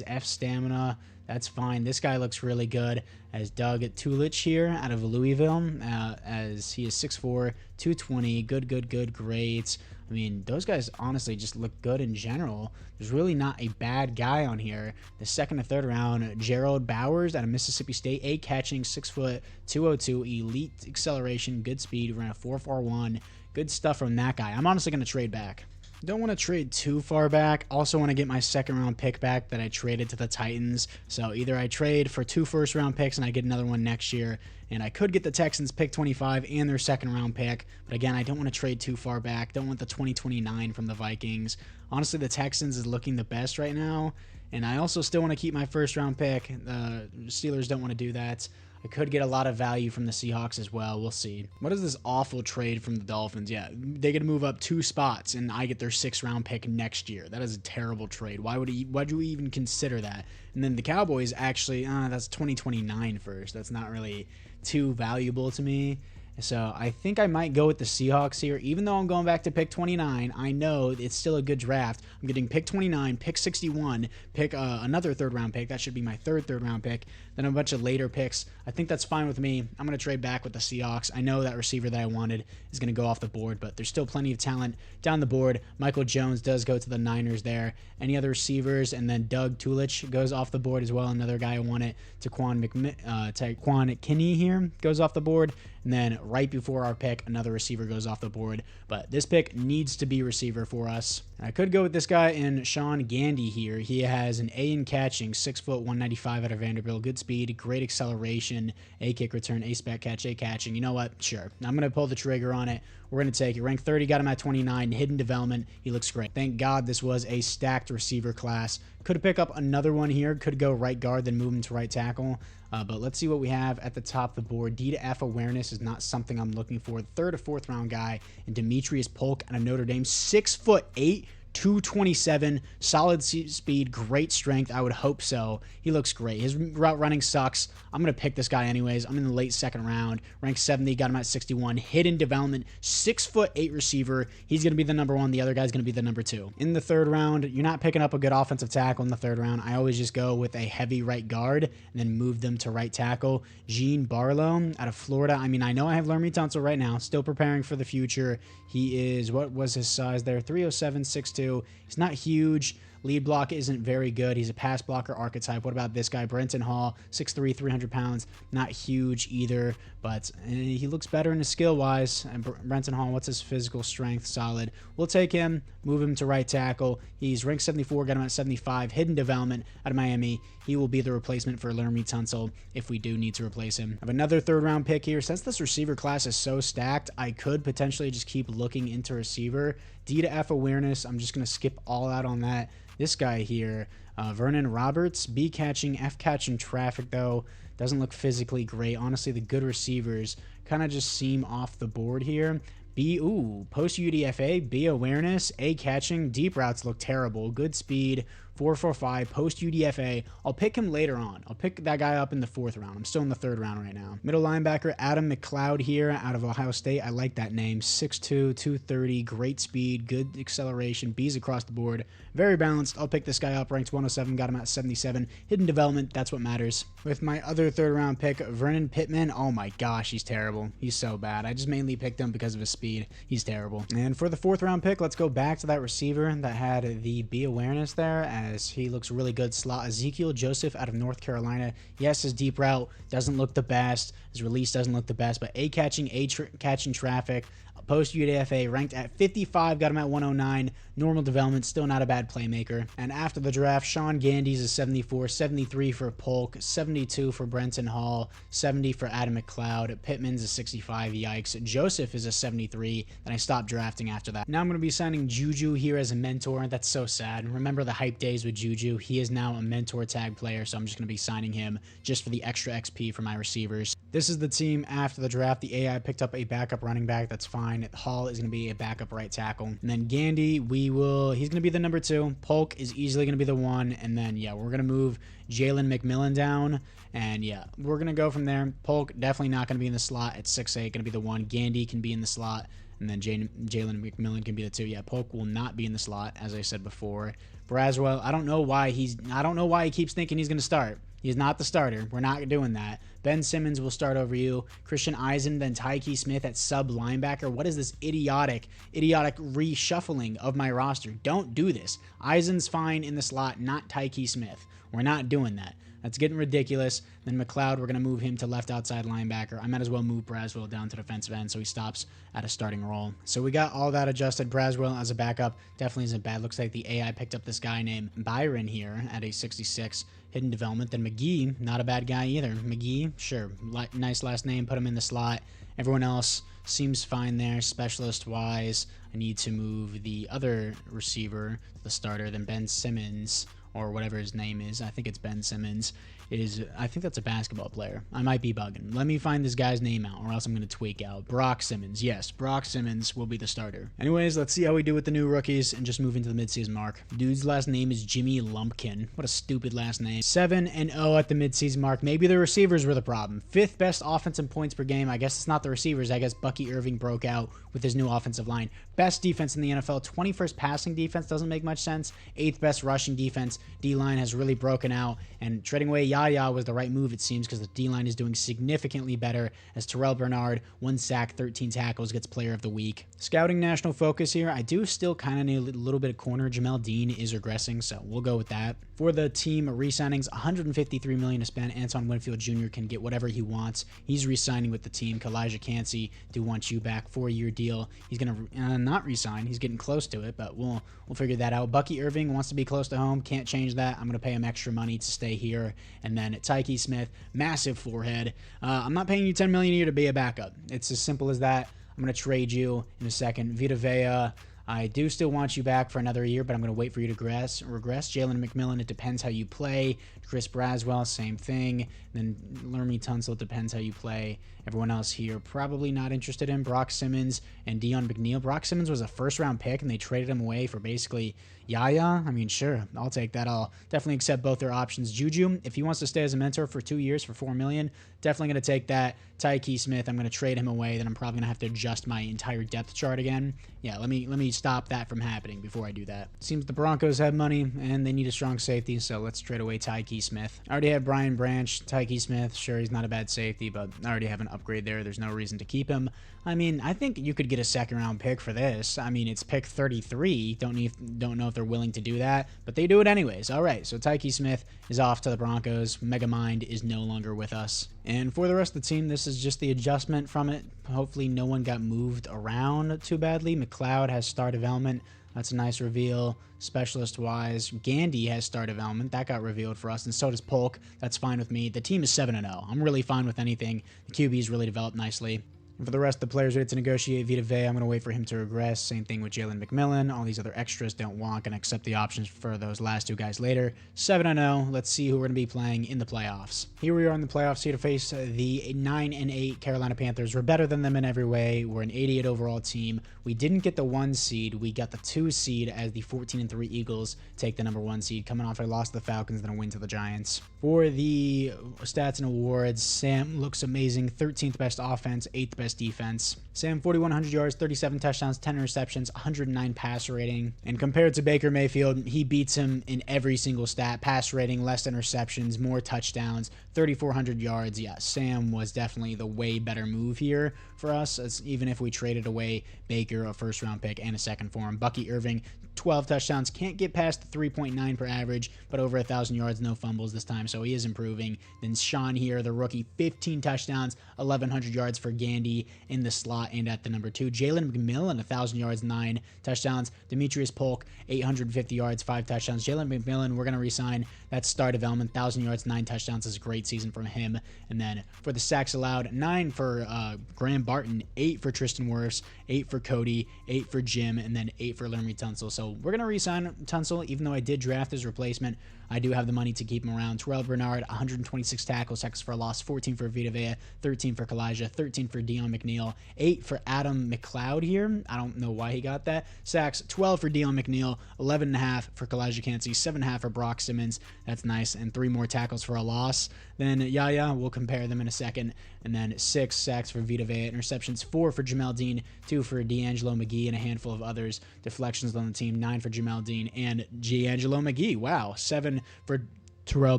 F stamina. That's fine. This guy looks really good. As Doug Tulich here out of Louisville, as he is 6'4", 220. Good, great. I mean, those guys honestly just look good in general. There's really not a bad guy on here. The 2nd and 3rd round, Gerald Bowers out of Mississippi State, 8 catching, 6 foot, 202, elite acceleration, good speed, ran a 4.41. Good stuff from that guy. I'm honestly going to trade back. Don't want to trade too far back. Also want to get my 2nd round pick back that I traded to the Titans. So either I trade for 2 first round picks and I get another one next year, and I could get the Texans pick 25 and their 2nd round pick. But again, I don't want to trade too far back. Don't want the 2029 from the Vikings. Honestly, the Texans is looking the best right now. And I also still want to keep my 1st round pick. The Steelers don't want to do that. I could get a lot of value from the Seahawks as well. We'll see. What is this awful trade from the Dolphins? Yeah, they get to move up 2 spots, and I get their 6th round pick next year. That is a terrible trade. Why'd you even consider that? And then the Cowboys actually, that's 2029 first. That's not really too valuable to me. So I think I might go with the Seahawks here. Even though I'm going back to pick 29, I know it's still a good draft. I'm getting pick 29, pick 61, pick another 3rd round pick. That should be my 3rd round pick. Then a bunch of later picks. I think that's fine with me. I'm going to trade back with the Seahawks. I know that receiver that I wanted is going to go off the board, but there's still plenty of talent down the board. Michael Jones does go to the Niners there. Any other receivers? And then Doug Tulich goes off the board as well. Another guy I wanted. Taquan Kinney here goes off the board. And then right before our pick, another receiver goes off the board. But this pick needs to be receiver for us. And I could go with this guy in Sean Gandy here. He has an A in catching, 6 foot, 195 out of Vanderbilt. Good speed, great acceleration, A kick return, A spec catch, A catching. You know what? Sure. I'm going to pull the trigger on it. We're going to take it. Rank 30, got him at 29. Hidden development. He looks great. Thank God this was a stacked receiver class. Could pick up another one here. Could go right guard, then move him to right tackle. But let's see what we have at the top of the board. D to F awareness is not something I'm looking for. 3rd or 4th round guy. And Demetrius Polk out of Notre Dame. 6'8", 227, solid speed, great strength. I would hope so. He looks great. His route running sucks. I'm going to pick this guy anyways. I'm in the late 2nd round. Rank 70, got him at 61. Hidden development, 6'8" receiver. He's going to be the number 1. The other guy's going to be the number 2. In the 3rd round, you're not picking up a good offensive tackle in the 3rd round. I always just go with a heavy right guard and then move them to right tackle. Gene Barlow out of Florida. I mean, I know I have Laramie Tunsil right now. Still preparing for the future. He is, what was his size there? 307, 6'2". He's not huge. Lead block isn't very good. He's a pass blocker archetype. What about this guy? Brenton Hall, 6'3", 300 pounds. Not huge either, but he looks better in his skill-wise. And Brenton Hall, what's his physical strength? Solid. We'll take him, move him to right tackle. He's ranked 74, got him at 75. Hidden development out of Miami. He will be the replacement for Laramie Tunsil if we do need to replace him. I have another 3rd round pick here. Since this receiver class is so stacked, I could potentially just keep looking into receiver. D to F awareness, I'm just going to skip all out on that. This guy here, Vernon Roberts, B catching, F catching traffic though. Doesn't look physically great. Honestly, the good receivers kind of just seem off the board here. Post UDFA, B awareness, A catching, deep routes look terrible. Good speed, 4.45 post UDFA. I'll pick him later on. I'll pick that guy up in the 4th round. I'm still in the 3rd round right now. Middle linebacker Adam McLeod here out of Ohio State. I like that name. 6'2", 230, great speed, good acceleration, B's across the board. Very balanced. I'll pick this guy up. Ranked 107, got him at 77. Hidden development, that's what matters. With my other 3rd round pick, Vernon Pittman. Oh my gosh, he's terrible. He's so bad. I just mainly picked him because of his speed. He's terrible. And for the 4th round pick, let's go back to that receiver that had the B awareness there, as he looks really good. Slot Ezekiel Joseph out of North Carolina. Yes, his deep route doesn't look the best. His release doesn't look the best, but catching traffic. Post UDFA, ranked at 55, got him at 109. Normal development, still not a bad playmaker. And after the draft, Sean Gandy's a 74, 73 for Polk, 72 for Brenton Hall, 70 for Adam McLeod. Pittman's a 65, yikes. Joseph is a 73, then I stopped drafting after that. Now I'm going to be signing Juju here as a mentor. That's so sad. Remember the hype days with Juju? He is now a mentor tag player, so I'm just going to be signing him just for the extra XP for my receivers. This is the team after the draft. The AI picked up a backup running back. That's fine. Hall is going to be a backup right tackle. And then Gandy, he's going to be the number 2. Polk is easily going to be the 1. And then, yeah, we're going to move Jalen McMillan down. And, yeah, we're going to go from there. Polk definitely not going to be in the slot at 6'8", going to be the 1. Gandy can be in the slot. And then Jalen McMillan can be the 2. Yeah, Polk will not be in the slot, as I said before. Braswell, I don't know why he keeps thinking he's going to start. He's not the starter. We're not doing that. Ben Simmons will start over you. Christian Eisen, then Tyke Smith at sub linebacker. What is this idiotic reshuffling of my roster? Don't do this. Eisen's fine in the slot, not Tyke Smith. We're not doing that. That's getting ridiculous. Then McLeod, we're going to move him to left outside linebacker. I might as well move Braswell down to defensive end so he stops at a starting role. So we got all that adjusted. Braswell as a backup definitely isn't bad. Looks like the AI picked up this guy named Byron here at a 66. Hidden development. Then McGee, not a bad guy either. McGee, sure. Nice last name. Put him in the slot. Everyone else seems fine there. Specialist-wise, I need to move the other receiver, the starter, then Ben Simmons, or whatever his name is. I think it's Ben Simmons. I think that's a basketball player. I might be bugging. Let me find this guy's name out, or else I'm going to tweak out. Brock Simmons. Yes, Brock Simmons will be the starter. Anyways, let's see how we do with the new rookies and just move into the midseason mark. Dude's last name is Jimmy Lumpkin. What a stupid last name. 7-0 at the midseason mark. Maybe the receivers were the problem. 5th best offense in points per game. I guess it's not the receivers. I guess Bucky Irving broke out with his new offensive line. Best defense in the NFL. 21st passing defense doesn't make much sense. 8th best rushing defense. D-line has really broken out, and trading away Yaya was the right move, it seems, because the D-line is doing significantly better, as Terrell Bernard, 1 sack, 13 tackles, gets player of the week. Scouting national focus here. I do still kind of need a little bit of corner. Jamel Dean is regressing, so we'll go with that. For the team re-signings, $153 million to spend. Antoine Winfield Jr. can get whatever he wants. He's re-signing with the team. Kalijah Cansey do want you back. 4-year deal. He's going to not re-sign. He's getting close to it, but we'll figure that out. Bucky Irving wants to be close to home. Can't change that. I'm going to pay him extra money to stay here. And then Tyke Smith, massive forehead. I'm not paying you $10 million a year to be a backup. It's as simple as that. I'm going to trade you in a second. Vita Vea, I do still want you back for another year, but I'm going to wait for you to regress. Jalen McMillan, it depends how you play. Chris Braswell, same thing. Then Lermy Tunsil, it depends how you play. Everyone else here, probably not interested in. Brock Simmons and Dion McNeil. Brock Simmons was a first-round pick, and they traded him away for basically Yaya. I mean, sure, I'll take that. I'll definitely accept both their options. Juju, if he wants to stay as a mentor for 2 years for $4 million, definitely going to take that. Tyke Smith, I'm going to trade him away. Then I'm probably going to have to adjust my entire depth chart again. Yeah, let me stop that from happening before I do that. Seems the Broncos have money, and they need a strong safety, so let's trade away Tyke Smith. I already have Brian Branch. Tyke Smith, sure, he's not a bad safety, but I already have an upgrade there. There's no reason to keep him. I mean, I think you could get a second-round pick for this. I mean, it's pick 33. Don't know if they're willing to do that, but they do it anyways. All right, so Tyke Smith is off to the Broncos. Megamind is no longer with us. And for the rest of the team, this is just the adjustment from it. Hopefully no one got moved around too badly. McLeod has star development. That's a nice reveal. Specialist-wise, Gandy has star development. That got revealed for us, and so does Polk. That's fine with me. The team is 7-0. I'm really fine with anything. The QB's really developed nicely. And for the rest of the players ready to negotiate, Vita Vea, I'm going to wait for him to regress. Same thing with Jalen McMillan. All these other extras don't want, going to accept the options for those last two guys later. 7-0. Let's see who we're going to be playing in the playoffs. Here we are in the playoffs here to face the 9-8 Carolina Panthers. We're better than them in every way. We're an 88 overall team. We didn't get the 1 seed. We got the 2 seed as the 14-3 Eagles take the number 1 seed, coming off a loss to the Falcons, then a win to the Giants. For the stats and awards, Sam looks amazing. 13th best offense, 8th best defense. Sam, 4,100 yards, 37 touchdowns, 10 interceptions, 109 passer rating. And compared to Baker Mayfield, he beats him in every single stat. Pass rating, less interceptions, more touchdowns, 3,400 yards. Yeah, Sam was definitely the way better move here for us, even if we traded away Baker, a first-round pick, and a second for him. Bucky Irving, 12 touchdowns, can't get past the 3.9 per average, but over 1,000 yards, no fumbles this time, so he is improving. Then Sean here, the rookie, 15 touchdowns, 1,100 yards for Gandy in the slot and at the number 2. Jalen McMillan, 1,000 yards, 9 touchdowns. Demetrius Polk, 850 yards, 5 touchdowns. Jalen McMillan, we're going to re-sign. That's star development, 1,000 yards, 9 touchdowns. Is a great season from him. And then for the sacks allowed, 9 for Graham Barton, 8 for Tristan Wirfs, 8 for Cody, 8 for Jim, and then 8 for Laramie Tunsil. So we're going to re-sign Tunsil, even though I did draft his replacement. I do have the money to keep him around. Terrell Bernard, 126 tackles for a loss, 14 for Vita Vea, 13 for Kalijah, 13 for Dion McNeil, 8 for Adam McLeod here. I don't know why he got that. Sacks, 12 for Dion McNeil, 11.5 for Kalijah Cansey, 7.5 for Brock Simmons. That's nice. And 3 more tackles for a loss. Then Yaya, we'll compare them in a second. And then 6 sacks for Vita Vea, interceptions, 4 for Jamel Dean, 2 for D'Angelo McGee, and a handful of others. Deflections on the team, 9 for Jamel Dean and D'Angelo McGee. Wow, 7 for Terrell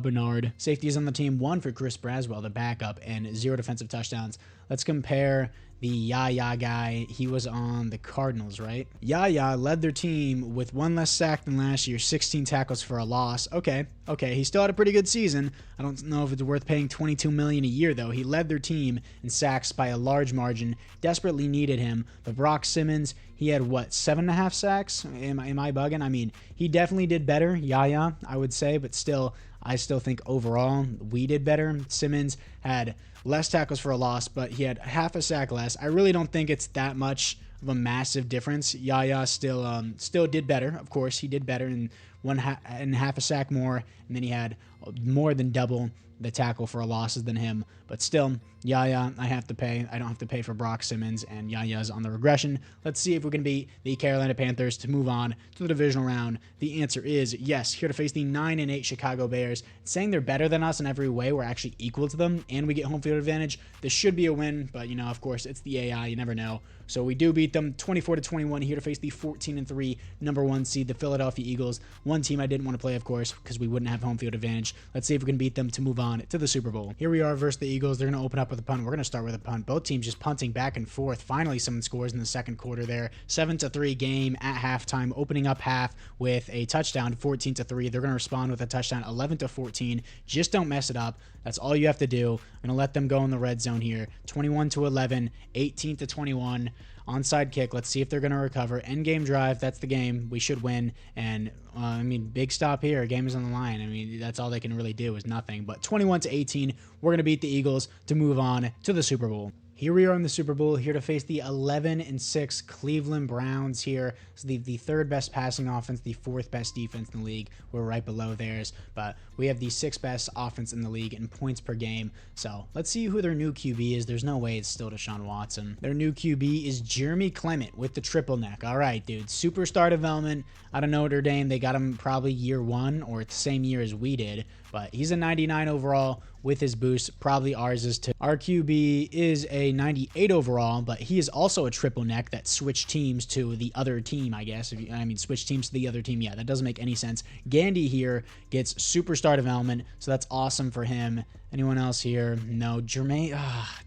Bernard. Safeties on the team, 1 for Chris Braswell, the backup, and 0 defensive touchdowns. Let's compare the Yaya guy. He was on the Cardinals, right? Yaya led their team with 1 less sack than last year, 16 tackles for a loss. Okay, he still had a pretty good season. I don't know if it's worth paying $22 million a year, though. He led their team in sacks by a large margin, desperately needed him. But Brock Simmons, he had, what, 7.5 sacks? Am I bugging? I mean, he definitely did better, Yaya, I would say, but still, I still think overall we did better. Simmons had less tackles for a loss, but he had half a sack less. I really don't think it's that much of a massive difference. Yaya still did better. Of course, he did better in half a sack more, and then he had more than double the tackle for a losses than him. But still, Yaya, I have to pay. I don't have to pay for Brock Simmons, and Yaya's on the regression. Let's see if we can beat the Carolina Panthers to move on to the divisional round. The answer is yes. Here to face the 9-8 Chicago Bears. Saying they're better than us in every way, we're actually equal to them, and we get home field advantage. This should be a win, but, you know, of course, it's the AI. You never know. So we do beat them 24-21 here to face the 14-3 number 1 seed, the Philadelphia Eagles. One team I didn't want to play, of course, because we wouldn't have home field advantage. Let's see if we can beat them to move on to the Super Bowl. Here we are versus the Eagles. They're going to open up with a punt. We're going to start with a punt. Both teams just punting back and forth. Finally, someone scores in the second quarter there. 7-3 game at halftime, opening up half with a touchdown, 14-3. They're going to respond with a touchdown, 11-14. Just don't mess it up. That's all you have to do. I'm going to let them go in the red zone here. 21-11, 18-21. Onside kick. Let's see if they're going to recover. End game drive. That's the game. We should win. And, I mean, big stop here. Game is on the line. I mean, that's all they can really do is nothing. But 21-18, we're going to beat the Eagles to move on to the Super Bowl. Here we are in the Super Bowl, here to face the 11-6 Cleveland Browns here. It's the third best passing offense, the 4th best defense in the league. We're right below theirs, but we have the 6th best offense in the league in points per game. So let's see who their new QB is. There's no way it's still Deshaun Watson. Their new QB is Jeremy Clement with the triple neck. All right, dude. Superstar development out of Notre Dame. They got him probably year 1 or the same year as we did, but he's a 99 overall with his boost. Probably ours is too. Our QB is a 98 overall, but he is also a triple neck that switched teams to the other team, I guess. Switch teams to the other team. Yeah, that doesn't make any sense. Gandy here gets superstar development, so that's awesome for him. Anyone else here? No. Jermaine,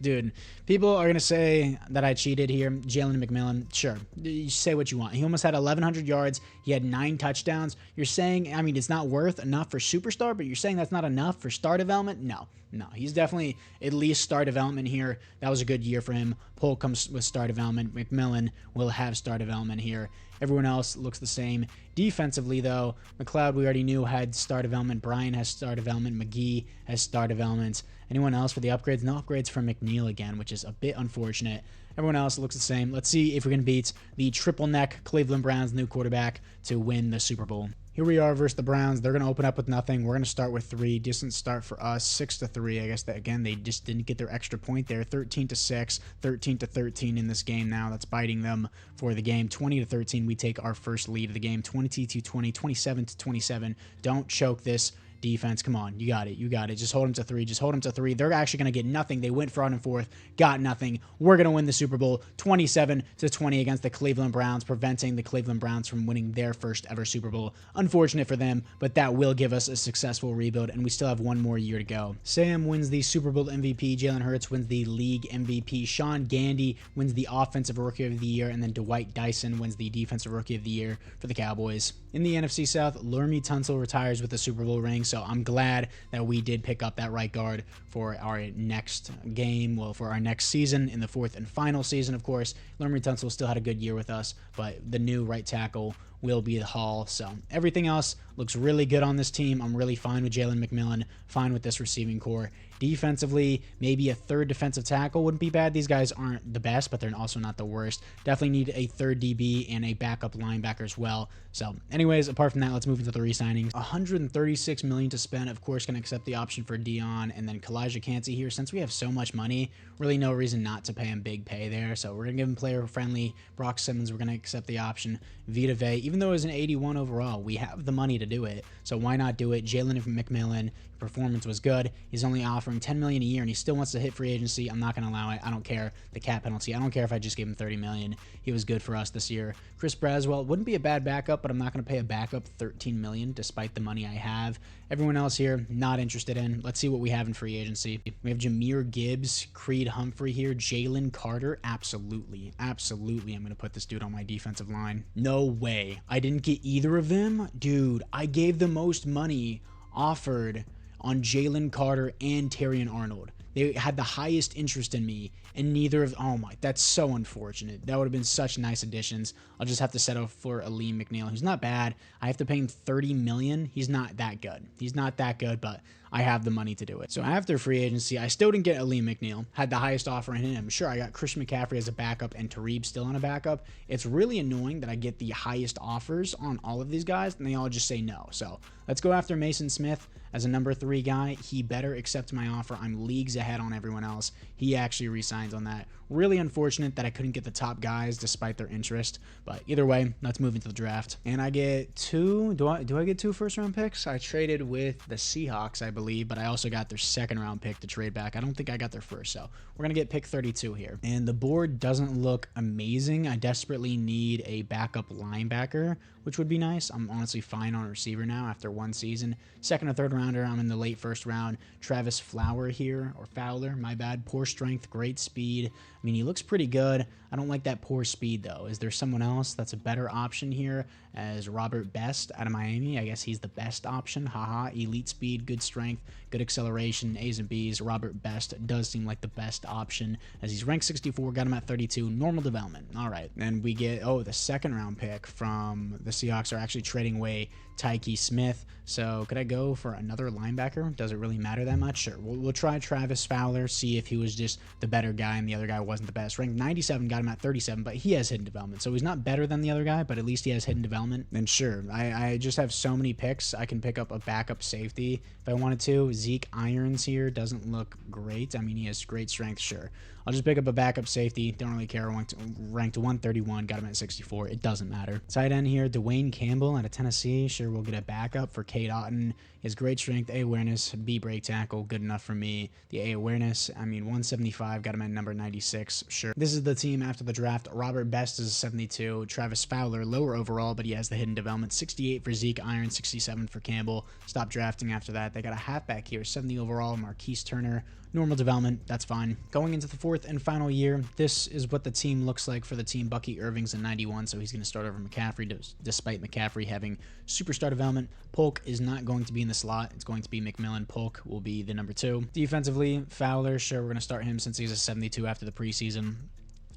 dude. People are going to say that I cheated here. Jalen McMillan, sure. You say what you want. He almost had 1,100 yards. He had 9 touchdowns. You're saying, I mean, it's not worth enough for superstar, but you're saying that's not enough for star development? No. No, he's definitely at least star development here. That was a good year for him. Polk comes with star development. McMillan will have star development here. Everyone else looks the same. Defensively, though, McLeod, we already knew, had star development. Brian has star development. McGee has star development. Anyone else for the upgrades? No upgrades from McNeil again, which is a bit unfortunate. Everyone else looks the same. Let's see if we can beat the triple neck Cleveland Browns new quarterback to win the Super Bowl. Here we are versus the Browns. They're going to open up with nothing. We're going to start with 3. Decent start for us. 6-3. I guess that, again, they just didn't get their extra point there. 13-6, 13-13 in this game now. That's biting them for the game. 20-13, we take our first lead of the game. 20-20, 27-27. Don't choke this defense. Come on, you got it. You got it. Just hold them to 3. Just hold them to 3. They're actually going to get nothing. They went front and fourth, got nothing. We're going to win the Super Bowl 27-20 against the Cleveland Browns, preventing the Cleveland Browns from winning their first ever Super Bowl. Unfortunate for them, but that will give us a successful rebuild, and we still have one more year to go. Sam wins the Super Bowl MVP. Jalen Hurts wins the league MVP. Sean Gandy wins the Offensive Rookie of the Year, and then Dwight Dyson wins the Defensive Rookie of the Year for the Cowboys. In the NFC South, Lermy Tunsil retires with the Super Bowl ring, so I'm glad that we did pick up that right guard for our next game, well, for our next season, in the 4th and final season, of course. Lermy Tunsil still had a good year with us, but the new right tackle will be the Hall. So everything else looks really good on this team. I'm really fine with Jalen McMillan, fine with this receiving core. Defensively, maybe a 3rd defensive tackle wouldn't be bad. These guys aren't the best, but they're also not the worst. Definitely need a 3rd DB and a backup linebacker as well. So anyways, apart from that, let's move into the re-signings. $136 million to spend. Of course, going to accept the option for Dion and then Kalijah Cansey here. Since we have so much money, really no reason not to pay him big pay there. So we're going to give him player friendly. Brock Simmons, we're going to accept the option. Vita Vea, even though it was an 81 overall, we have the money to do it. So why not do it? Jalen McMillan, performance was good. He's only offering $10 million a year, and he still wants to hit free agency. I'm not going to allow it. I don't care the cap penalty. I don't care if I just gave him $30 million. He was good for us this year. Chris Braswell wouldn't be a bad backup, but I'm not going to pay a backup $13 million despite the money I have. Everyone else here, not interested in. Let's see what we have in free agency. We have Jahmyr Gibbs, Creed Humphrey here, Jalen Carter. Absolutely. Absolutely. I'm going to put this dude on my defensive line. No way. I didn't get either of them? Dude, I gave the most money offered on Jalen Carter and Terrion Arnold. They had the highest interest in me, and neither of... Oh my, that's so unfortunate. That would have been such nice additions. I'll just have to settle for Aleem McNeil, who's not bad. I have to pay him $30 million. He's not that good. He's not that good, but I have the money to do it. So after free agency, I still didn't get Aleem McNeil. Had the highest offer in him. Sure, I got Christian McCaffrey as a backup and Tariq still on a backup. It's really annoying that I get the highest offers on all of these guys, and they all just say no. So let's go after Mason Smith as a number 3 guy. He better accept my offer. I'm leagues ahead on everyone else. He actually resigns on that. Really unfortunate that I couldn't get the top guys despite their interest. But either way, let's move into the draft. And I get 2. Do I get 2 first-round picks? I traded with the Seahawks, I believe, but I also got their 2nd-round pick to trade back. I don't think I got their first, so we're going to get pick 32 here. And the board doesn't look amazing. I desperately need a backup linebacker, which would be nice. I'm honestly fine on receiver now after 1 season. 2nd or 3rd rounder, I'm in the late 1st round. Travis Fowler here, or Fowler, my bad. Poor strength, great speed. I mean, he looks pretty good. I don't like that poor speed, though. Is there someone else that's a better option here? As Robert Best out of Miami, I guess he's the best option. Haha, elite speed, good strength, good acceleration, A's and B's. Robert Best does seem like the best option, as he's ranked 64, got him at 32, normal development. All right, and we get, the 2nd-round pick from the Seahawks are actually trading away Tyke Smith. So could I go for another linebacker? Does it really matter that much? Sure. We'll try Travis Fowler, see if he was just the better guy and the other guy wasn't the best. Ranked 97, got him at 37, but he has hidden development. So he's not better than the other guy, but at least he has hidden development. And sure, I just have so many picks. I can pick up a backup safety if I wanted to. Zeke Irons here doesn't look great. I mean, he has great strength, sure. I'll just pick up a backup safety. Don't really care. Ranked 131, got him at 64. It doesn't matter. Tight end here, Dwayne Campbell out of Tennessee. Sure, we'll get a backup for Cade Otton. He has great strength, A awareness, B break tackle. Good enough for me. The A awareness, I mean, 175, got him at number 96. Sure. This is the team after the draft. Robert Best is a 72. Travis Fowler, lower overall, but he has the hidden development. 68 for Zeke Irons, 67 for Campbell. Stopped drafting after that. They got a halfback here, 70 overall, Marquise Turner. Normal development, that's fine. Going into the 4th fourth and final year. This is what the team looks like for the team. Bucky Irving's a 91, so he's going to start over McCaffrey, despite McCaffrey having superstar development. Polk is not going to be in the slot. It's going to be McMillan. Polk will be the number 2. Defensively, Fowler, sure, we're going to start him since he's a 72 after the preseason.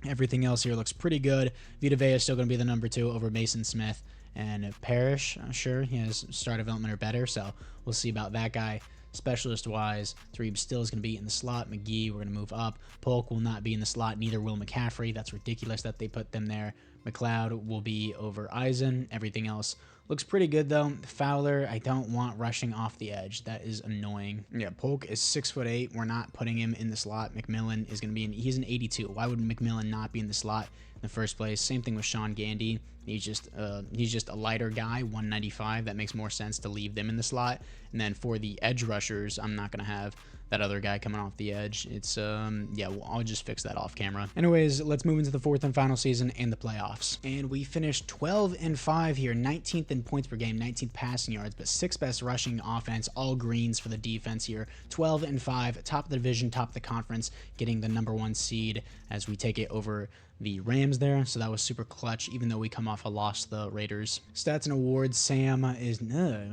Everything else here looks pretty good. Vita Vea is still going to be the number 2 over Mason Smith. And Parrish, sure, he has star development or better, so we'll see about that guy. Specialist-wise, Tareeb still is going to be in the slot. McGee, we're going to move up. Polk will not be in the slot. Neither will McCaffrey. That's ridiculous that they put them there. McLeod will be over Eisen. Everything else looks pretty good, though. Fowler, I don't want rushing off the edge. That is annoying. Yeah, Polk is 6'8". We're not putting him in the slot. McMillan is going to be he's an 82. Why would McMillan not be in the slot in the first place? Same thing with Sean Gandy. He's just a lighter guy, 195. That makes more sense to leave them in the slot. And then for the edge rushers, I'm not going to have that other guy coming off the edge. It's, yeah, well, I'll just fix that off camera. Anyways, let's move into the fourth and final season and the playoffs. And we finished 12-5 here, 19th in points per game, 19th passing yards, but 6th best rushing offense, all greens for the defense here. 12-5, top of the division, top of the conference, getting the number 1 seed as we take it over the Rams there, so that was super clutch, even though we come off a loss to the Raiders. Stats and awards, Sam is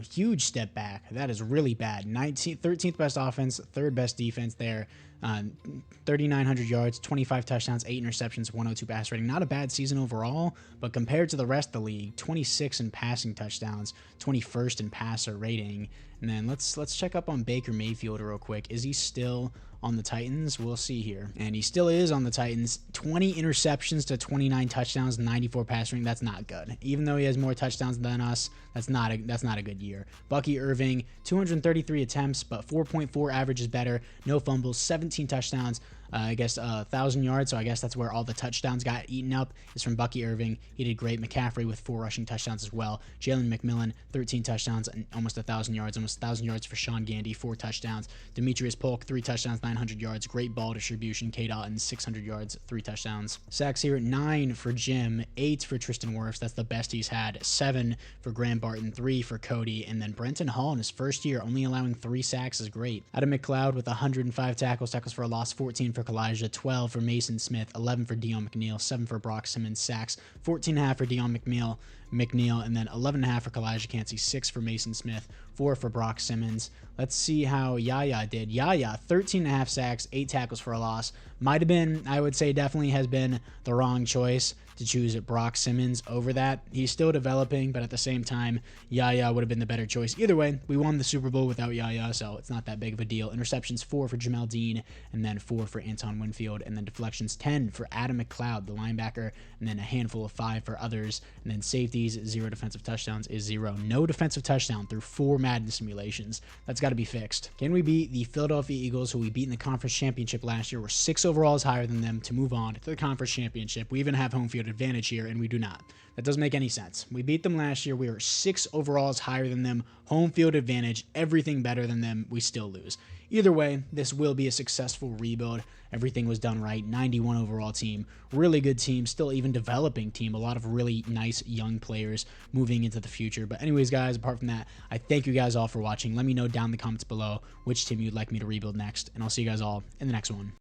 huge step back. That is really bad. 13th best offense, 3rd best defense there. 3,900 yards, 25 touchdowns, 8 interceptions, 102 pass rating. Not a bad season overall, but compared to the rest of the league, 26 in passing touchdowns, 21st in passer rating. And then let's check up on Baker Mayfield real quick. Is he still on the Titans? We'll see here. And he still is on the Titans. 20 interceptions to 29 touchdowns, 94 pass rating. That's not good. Even though he has more touchdowns than us, that's not a good year. Bucky Irving, 233 attempts, but 4.4 average is better. No fumbles, 17 touchdowns. I guess 1,000 yards, so I guess that's where all the touchdowns got eaten up, is from Bucky Irving. He did great. McCaffrey with 4 rushing touchdowns as well. Jalen McMillan, 13 touchdowns and almost 1,000 yards. Almost 1,000 yards for Sean Gandy, 4 touchdowns. Demetrius Polk, 3 touchdowns, 900 yards. Great ball distribution. K. Dotton, 600 yards, 3 touchdowns. Sacks here, 9 for Jim, 8 for Tristan Wirfs. That's the best he's had. 7 for Graham Barton, 3 for Cody. And then Brenton Hall in his first year, only allowing 3 sacks is great. Adam McLeod with 105 tackles for a loss, 14 for Kalijah, 12 for Mason Smith, 11 for Dion McNeil, 7 for Brock Simmons, sacks, 14.5 for Dion McNeil, and then 11.5 for Kalijah Cansey, 6 for Mason Smith, 4 for Brock Simmons. Let's see how Yaya did. Yaya, 13.5 sacks, 8 tackles for a loss. Might have been, I would say definitely has been the wrong choice to choose Brock Simmons over that. He's still developing, but at the same time, Yaya would have been the better choice. Either way, we won the Super Bowl without Yaya, so it's not that big of a deal. Interceptions, 4 for Jamel Dean, and then 4 for Anton Winfield, and then deflections, 10 for Adam McLeod, the linebacker, and then a handful of 5 for others, and then safeties, 0 defensive touchdowns is 0. No defensive touchdown through 4 Madden simulations. That's got to be fixed. Can we beat the Philadelphia Eagles, who we beat in the conference championship last year? We're 6 overalls higher than them to move on to the conference championship. We even have home field advantage here, and we do not. That doesn't make any sense. We beat them last year. We were 6 overalls higher than them, home field advantage, everything better than them. We still lose. Either way, this will be a successful rebuild. Everything was done right. 91 overall team. Really good team. Still even developing team. A lot of really nice young players moving into the future. But anyways, guys, apart from that, I thank you guys all for watching. Let me know down in the comments below which team you'd like me to rebuild next. And I'll see you guys all in the next one.